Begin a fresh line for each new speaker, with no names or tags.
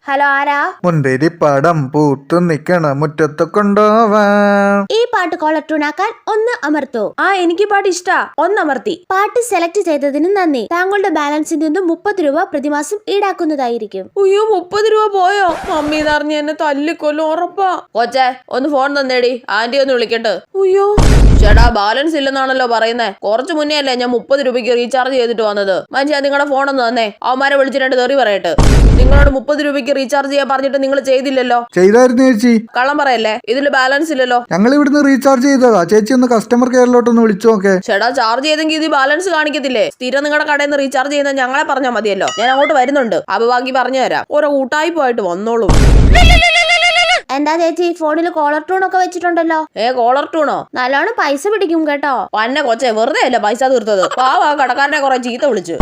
Hello, ആരാ?
മുന്തിരി പടം പൂത്തു നിക്കണ മുറ്റത്ത് കൊണ്ടുപോവാം.
ഈ പാട്ട് കോളർ ട്യൂണാക്കാൻ ഒന്ന് അമർത്തൂ.
എനിക്ക് പാട്ട് ഇഷ്ടാ, ഒന്നമർത്തി.
പാട്ട് സെലക്ട് ചെയ്തതിന് നന്ദി. താങ്കളുടെ ബാലൻസിൽ നിന്നും 30 രൂപ പ്രതിമാസം ഈടാക്കുന്നതായിരിക്കും.
അയ്യോ, 30 രൂപ പോയോ? മമ്മി എന്നറിഞ്ഞ എന്നെ തല്ലിക്കൊല്ലും, ഉറപ്പാ. കൊച്ചേ, ഒന്ന് ഫോൺ തന്നേടി, ആന്റി ഒന്ന് വിളിക്കട്ടെ. അയ്യോ ചേട്ടാ, ബാലൻസ് ഇല്ലെന്നാണല്ലോ പറയുന്നേ. കുറച്ച് മുന്നേ അല്ലേ ഞാൻ 30 രൂപയ്ക്ക് റീചാർജ് ചെയ്തിട്ട് വന്നത്. മനുഷ്യ, നിങ്ങളുടെ ഫോൺ ഒന്ന് തന്നേ. അവന്മാരെ വിളിച്ചിട്ട് തെറി പറയട്ടെ. നിങ്ങളോട് 30 രൂപയ്ക്ക് റീചാർജ് ചെയ്യാൻ പറഞ്ഞിട്ട് നിങ്ങൾ ചെയ്തില്ലല്ലോ.
ചെയ്തായിരുന്നു ചേച്ചി.
കള്ളം പറയല്ലേ, ഇതില് ബാലൻസ് ഇല്ലല്ലോ.
ഞങ്ങൾ ഇവിടുന്ന് റീചാർജ് ചെയ്തതാ. ചേച്ചി ഒന്ന് കസ്റ്റമർ കെയറിലോട്ടൊന്ന് വിളിച്ചു നോക്കേ.
ചേട്ടാ, ചാർജ് ചെയ്തെങ്കിൽ ഇത് ബാലൻസ് കാണിക്കത്തില്ലേ? സ്ഥിരം നിങ്ങളുടെ കടയിൽ നിന്ന് റീചാർജ് ചെയ്യുന്ന ഞങ്ങളെ പറഞ്ഞാൽ മതിയല്ലോ. ഞാൻ അങ്ങോട്ട് വരുന്നുണ്ട്, അപ്പൊ ബാക്കി പറഞ്ഞു തരാം. ഓരോ കൂട്ടായ്പായിട്ട് വന്നോളൂ.
എന്താ ചേച്ചി, ഫോണിൽ കോളർ ട്യൂൺ ഒക്കെ വെച്ചിട്ടുണ്ടല്ലോ?
കോളർ ട്യൂണോ?
നല്ലോണം പൈസ പിടിക്കും കേട്ടോ.
പന്നെ കൊച്ചേ, വെറുതെ അല്ല പൈസ തീർത്തത്. പാവാ കടക്കാരനെ കുറെ ചീത്ത വിളിച്ചു.